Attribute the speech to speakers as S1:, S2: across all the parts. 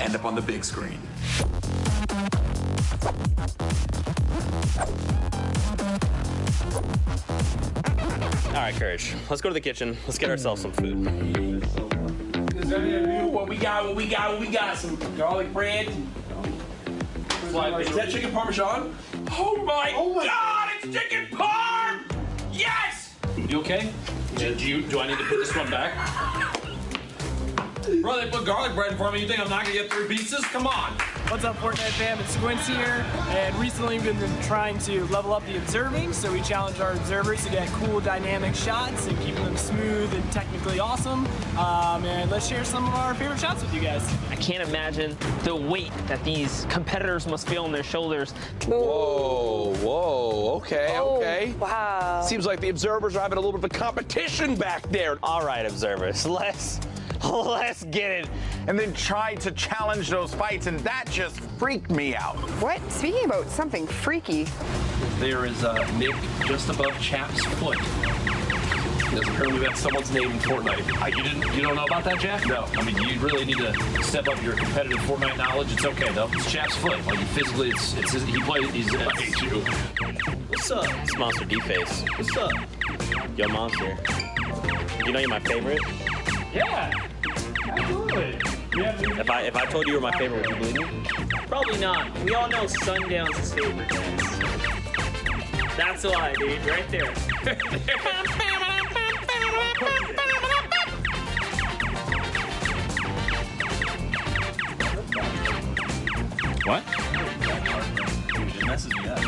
S1: end up on the big screen.
S2: All right, Courage. Let's go to the kitchen. Let's get ourselves some food.
S3: What we got? Some garlic bread. Is that chicken parmesan? Oh my God! It's chicken parm! Yes!
S4: You okay? Do I need to put this one back? Bro, they put garlic bread in for me. You think I'm not gonna get 3 pieces? Come on.
S5: What's up, Fortnite fam? It's Squints here, and recently we've been trying to level up the observing, so we challenge our observers to get cool dynamic shots and keep them smooth and technically awesome. And let's share some of our favorite shots with you guys.
S6: I can't imagine the weight that these competitors must feel on their shoulders.
S3: Whoa, okay.
S7: Wow.
S3: Seems like the observers are having a little bit of a competition back there.
S2: All right, observers, let's get it.
S1: And then tried to challenge those fights, and that just freaked me out.
S7: What? Speaking about something freaky.
S4: There is a nick just above Chap's foot. Apparently that's someone's name in Fortnite. You don't know about that, Jack? No. I mean, you really need to step up your competitive Fortnite knowledge. It's okay though. It's Chap's foot. Like physically, he's I hate you.
S2: What's up? It's Monster D-Face.
S4: What's up?
S2: Yo, Monster. You know you're my favorite?
S5: Yeah, absolutely.
S2: If I told you were my favorite, would you believe me?
S6: Probably not. We all know Sundown's his favorite dance. That's why, dude, right there.
S4: What?
S2: It messes me up.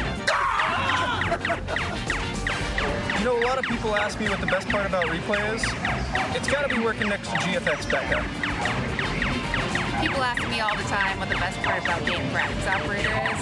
S8: You know, a lot of people ask me what the best part about replay is. It's got to be working next to GFX Becca.
S9: People ask me all the time what the best part about being a graphics operator is.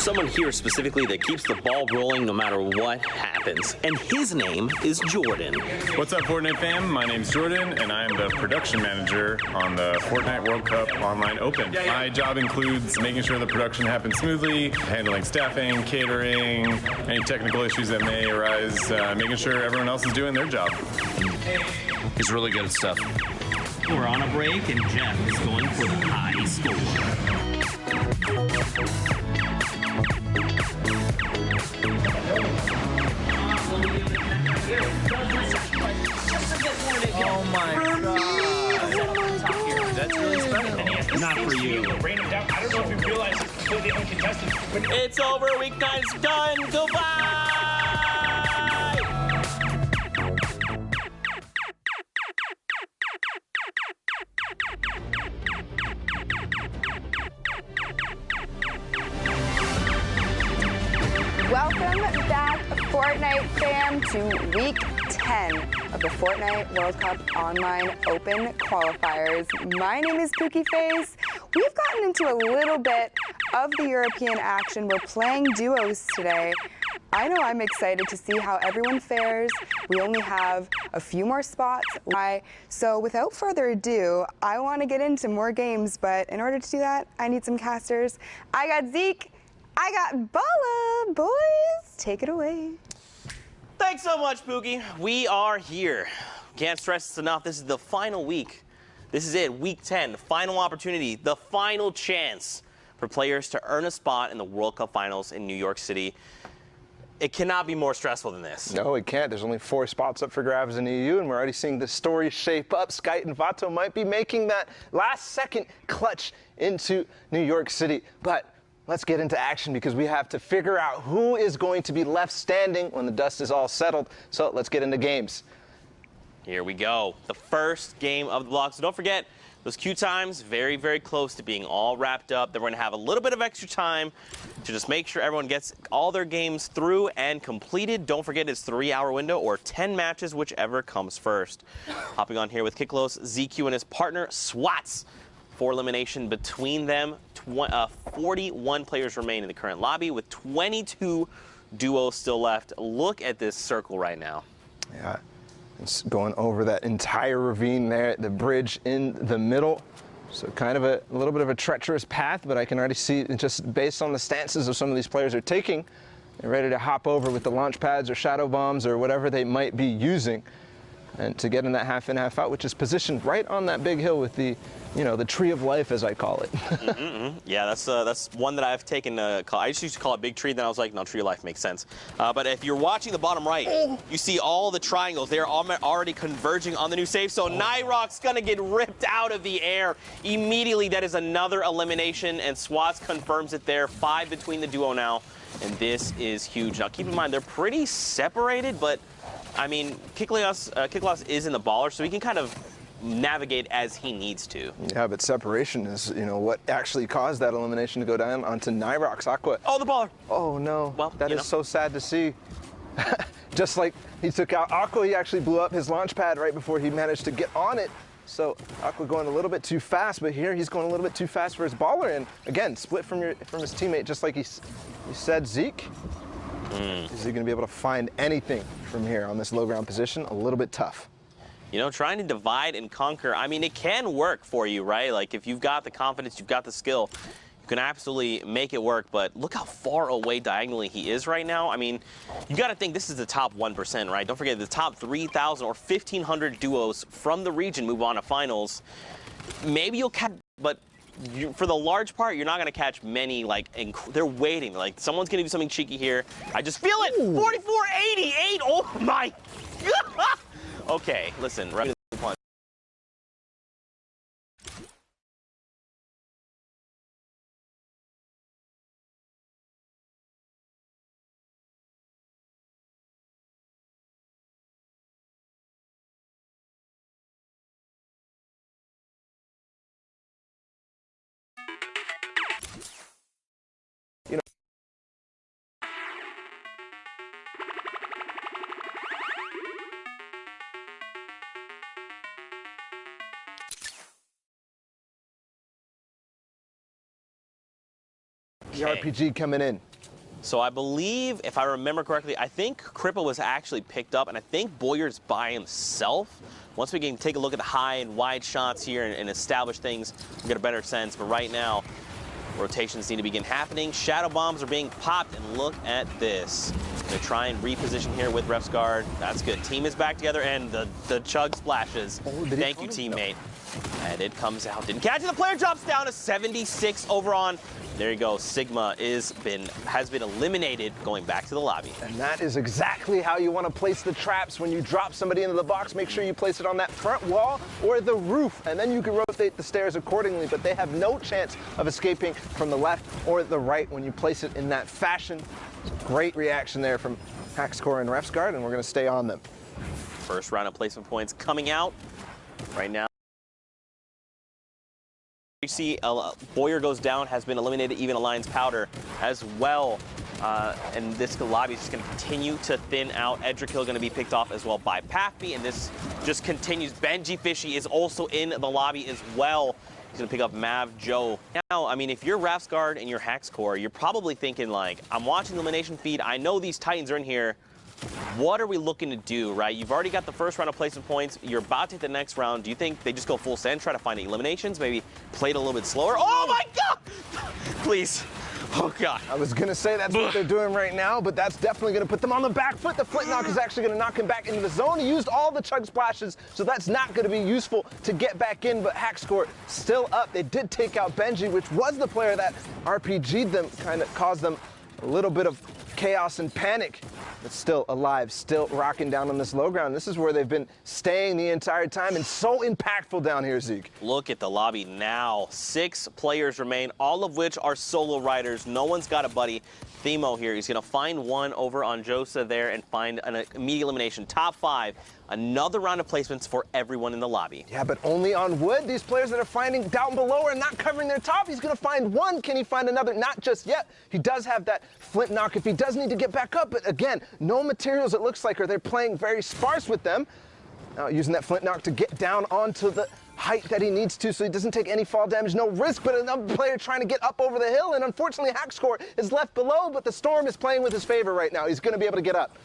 S2: Someone here specifically that keeps the ball rolling no matter what happens, and his name is Jordan.
S10: What's up, Fortnite fam? My name's Jordan, and I am the production manager on the Fortnite World Cup Online Open. My job includes making sure the production happens smoothly, handling staffing, catering, any technical issues that may arise, making sure everyone else is doing their job.
S4: He's really good at stuff.
S2: We're on a break, and Jeff is going for the high score.
S5: Oh my God.
S2: That's really special. Not for you.
S5: I don't know if you realize it's completely uncontested.
S2: It's over. Week 9's done. Goodbye.
S7: Welcome back, Fortnite fam, to Week 10 of the Fortnite World Cup Online Open Qualifiers. My name is Pookie Face. We've gotten into a little bit of the European action. We're playing duos today. I know I'm excited to see how everyone fares. We only have a few more spots. So without further ado, I want to get into more games, but in order to do that, I need some casters. I got Zeke. I got Bala. Boys, take it away.
S2: Thanks so much, Pookie. We are here. Can't stress this enough. This is the final week. This is it, Week 10, the final opportunity, the final chance for players to earn a spot in the World Cup Finals in New York City. It cannot be more stressful than this.
S8: No, it can't. There's only 4 spots up for grabs in the EU, and we're already seeing the story shape up. Skyt and Vato might be making that last-second clutch into New York City. But let's get into action because we have to figure out who is going to be left standing when the dust is all settled. So let's get into games.
S2: Here we go. The first game of the block. So don't forget, those queue times, very, very close to being all wrapped up. Then we're going to have a little bit of extra time to just make sure everyone gets all their games through and completed. Don't forget, it's 3-hour window or 10 matches, whichever comes first. Hopping on here with Kiklos, ZQ and his partner, Swats. 4 elimination between them. 41 players remain in the current lobby with 22 duos still left. Look at this circle right now.
S8: Yeah, it's going over that entire ravine there, the bridge in the middle. So kind of a little bit of a treacherous path, but I can already see, just based on the stances of some of these players are taking, they're ready to hop over with the launch pads or shadow bombs or whatever they might be using. and to get in that half in, half out, which is positioned right on that big hill with the, the tree of life, as I call it.
S2: Yeah, that's one that I've taken to call. I used to call it big tree, then I was like, no, tree of life makes sense. But if you're watching the bottom right, you see all the triangles. They're already converging on the new safe zone. Nyroc's gonna get ripped out of the air immediately. That is another elimination, and Swats confirms it there. 5 between the duo now, and this is huge. Now, keep in mind, they're pretty separated, but I mean, Kiklos is in the baller, so he can kind of navigate as he needs to.
S8: Yeah, but separation is, what actually caused that elimination to go down onto Nyroc's Aqua.
S2: Oh, the baller.
S8: Oh, no.
S2: Well,
S8: that is so sad to see. Just like he took out Aqua, he actually blew up his launch pad right before he managed to get on it. So Aqua going a little bit too fast, but here he's going a little bit too fast for his baller. And again, split from his teammate, just like he said, Zeke. Is he going to be able to find anything from here on this low ground position? A little bit tough.
S2: Trying to divide and conquer, I mean, it can work for you, right? Like, if you've got the confidence, you've got the skill, you can absolutely make it work. But look how far away diagonally he is right now. I mean, you got to think this is the top 1%, right? Don't forget the top 3,000 or 1,500 duos from the region move on to finals. Maybe you'll catch, but for the large part, you're not going to catch many, they're waiting. Like, someone's going to do something cheeky here. I just feel it. 44-88. Oh, my God. Okay, listen. Right.
S8: The RPG coming in.
S2: So I believe, if I remember correctly, I think Crippa was actually picked up, and I think Boyer's by himself. Once we can take a look at the high and wide shots here and establish things, we'll get a better sense. But right now, rotations need to begin happening. Shadow bombs are being popped, and look at this. They try and reposition here with Ref's guard. That's good. Team is back together, and the chug splashes. Thank you, teammate. And it comes out. Didn't catch it. The player drops down to 76 over on. There you go. Sigma has been eliminated, going back to the lobby.
S8: And that is exactly how you want to place the traps. When you drop somebody into the box, make sure you place it on that front wall or the roof, and then you can rotate the stairs accordingly. But they have no chance of escaping from the left or the right when you place it in that fashion. Great reaction there from Hackscore and Ref's guard, and we're going to stay on them.
S2: First round of placement points coming out right now. You see Boyer goes down, has been eliminated, even Alliance Powder as well. And this lobby is just going to continue to thin out. Edrikill going to be picked off as well by Paffy, and this just continues. Benji Fishy is also in the lobby as well. He's going to pick up Mav Joe. Now, I mean, if you're Ref's guard and you're Hackscore, you're probably thinking, like, I'm watching the elimination feed. I know these Titans are in here. What are we looking to do, right? You've already got the first round of placement points. You're about to hit the next round. Do you think they just go full send, try to find eliminations, maybe play it a little bit slower? Oh, my God! Please. Oh, God.
S8: I was going to say that's what they're doing right now, but that's definitely going to put them on the back foot. The flint knock is actually going to knock him back into the zone. He used all the chug splashes, so that's not going to be useful to get back in, but Hackscore still up. They did take out Benji, which was the player that RPG'd them, kind of caused them a little bit of chaos and panic, but still alive, still rocking down on this low ground. This is where they've been staying the entire time, and so impactful down here, Zeke.
S2: Look at the lobby now. 6 players remain, all of which are solo riders. No one's got a buddy. Themo here, he's going to find one over on Josa there and find an immediate elimination. Top 5, another round of placements for everyone in the lobby.
S8: Yeah, but only on wood. These players that are finding down below are not covering their top. He's going to find one. Can he find another? Not just yet. He does have that flint knock if he does need to get back up, but again, no materials it looks like, or they're playing very sparse with them. Now using that flint knock to get down onto the height that he needs to so he doesn't take any fall damage, no risk, but another player trying to get up over the hill, and unfortunately Hackscore is left below, but the storm is playing with his favor right now. He's going to be able to get up.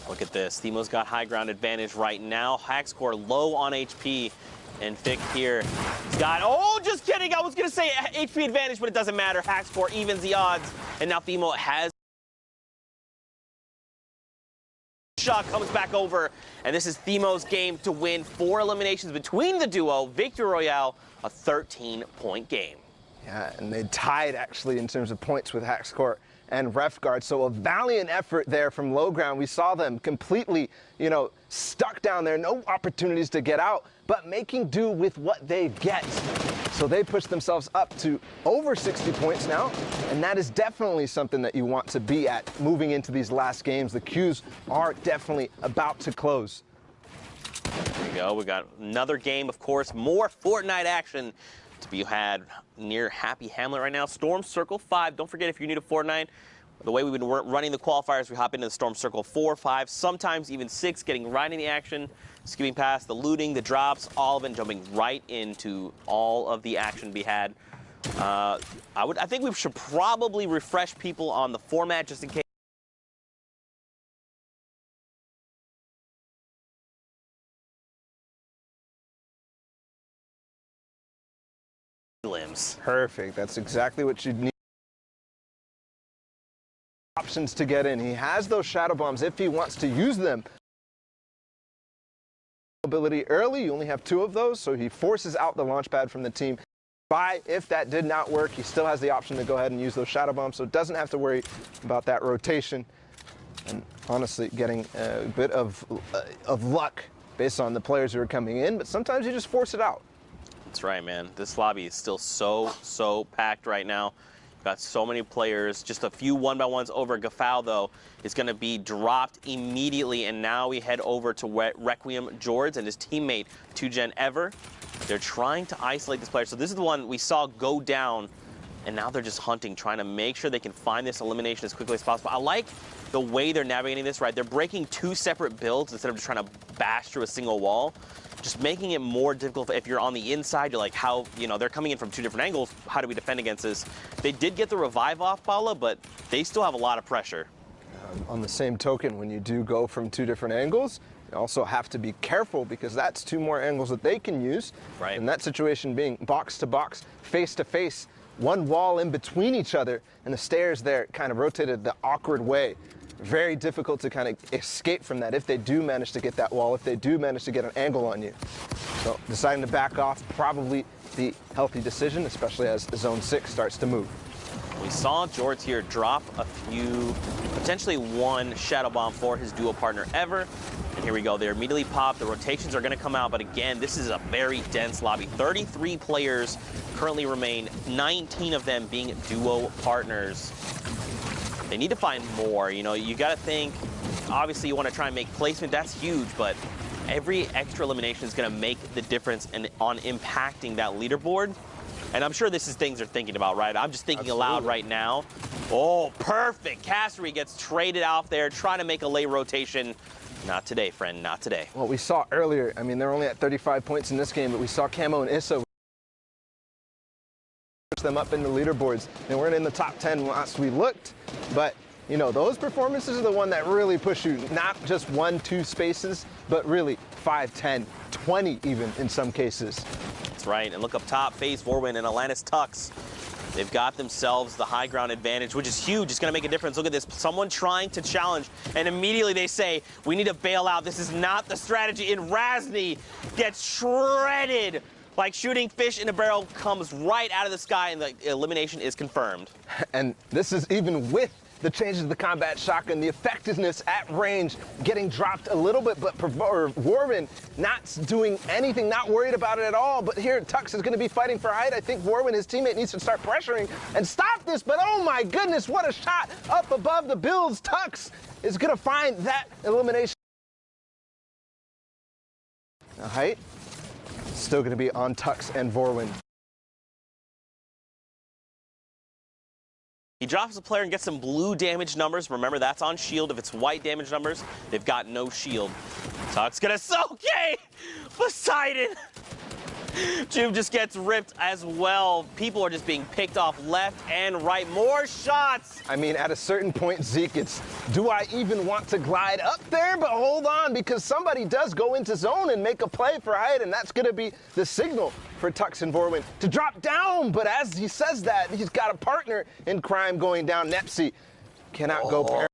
S2: Look at this. Themo's got high ground advantage right now. Hackscore low on HP, and Fick here. He's got, oh, just kidding. I was going to say HP advantage, but it doesn't matter. Hackscore evens the odds, and now Themo has Shot comes back over, and this is Themo's game to win 4 eliminations between the duo. Victory Royale, a 13-point game.
S8: Yeah, and they tied actually in terms of points with Hackscore and RefGuard. So a valiant effort there from low ground. We saw them completely, stuck down there, no opportunities to get out, but making do with what they get. So they pushed themselves up to over 60 points now, and that is definitely something that you want to be at moving into these last games. The queues are definitely about to close.
S2: There we go. We got another game, of course, more Fortnite action to be had near Happy Hamlet right now. Storm Circle 5. Don't forget, if you're new to Fortnite, the way we've been running the qualifiers, we hop into the Storm Circle 4, 5, sometimes even 6, getting right in the action, skipping past the looting, the drops, all of it, jumping right into all of the action to be had. I think we should probably refresh people on the format just in case. Limbs.
S8: Perfect. That's exactly what you need. Options to get in. He has those shadow bombs if he wants to use them. Ability early, you only have 2 of those, so he forces out the launch pad from the team. If that did not work, he still has the option to go ahead and use those shadow bombs, so doesn't have to worry about that rotation. And honestly, getting a bit of luck based on the players who are coming in, but sometimes you just force it out.
S2: That's right, man. This lobby is still so packed right now. Got so many players. Just a few 1-by-1s over. Gafal, though, is going to be dropped immediately, and now we head over to Requiem George and his teammate, 2Gen Ever. They're trying to isolate this player. So this is the one we saw go down, and now they're just hunting, trying to make sure they can find this elimination as quickly as possible. I like the way they're navigating this, right? They're breaking 2 separate builds instead of just trying to bash through a single wall. Just making it more difficult. If you're on the inside, you're like, how, they're coming in from 2 different angles. How do we defend against this? They did get the revive off, Paula, but they still have a lot of pressure.
S8: On the same token, when you do go from 2 different angles, you also have to be careful because that's 2 more angles that they can use.
S2: Right.
S8: And that situation being box to box, face to face, 1 wall in between each other, and the stairs there kind of rotated the awkward way. Very difficult to kind of escape from that if they do manage to get that wall, if they do manage to get an angle on you. So deciding to back off, probably the healthy decision, especially as Zone 6 starts to move.
S2: We saw George here drop a few, potentially 1 shadow bomb for his duo partner Ever. And here we go. They're immediately popped. The rotations are going to come out. But again, this is a very dense lobby. 33 players currently remain, 19 of them being duo partners. They need to find more. You got to think, obviously you want to try and make placement. That's huge, but every extra elimination is going to make the difference on impacting that leaderboard. And I'm sure this is things they're thinking about, right? I'm just thinking aloud right now. Oh, perfect. Castery gets traded out there, trying to make a late rotation. Not today, friend, not today.
S8: What we saw earlier, I mean, they're only at 35 points in this game, but we saw Camo and Issa push them up in the leaderboards. They weren't in the top 10 last we looked, but those performances are the one that really push you, not just 1, 2 spaces, but really 5, 10, 20 even in some cases.
S2: That's right, and look up top, FaZe, Vorwin, and Atlantis Tux. They've got themselves the high ground advantage, which is huge. It's going to make a difference. Look at this. Someone trying to challenge, and immediately they say, we need to bail out. This is not the strategy. And Razny gets shredded. Like shooting fish in a barrel, comes right out of the sky, and the elimination is confirmed.
S8: And this is even with the changes to the combat shotgun, the effectiveness at range getting dropped a little bit, but Warren not doing anything, not worried about it at all. But here, Tux is going to be fighting for height. I think Warren, his teammate, needs to start pressuring and stop this. But oh my goodness, what a shot up above the builds. Tux is going to find that elimination. Now, height still going to be on Tux and Vorwin.
S2: He drops the player and gets some blue damage numbers. Remember, that's on shield. If it's white damage numbers, they've got no shield. Tux gonna okay! Poseidon! Juve just gets ripped as well. People are just being picked off left and right. More shots!
S8: I mean, at a certain point, Zeke, it's, do I even want to glide up there? But hold on, because somebody does go into zone and make a play for height, and that's going to be the signal for Tux and Vorwin to drop down. But as he says that, he's got a partner in crime going down. Nepsy cannot go.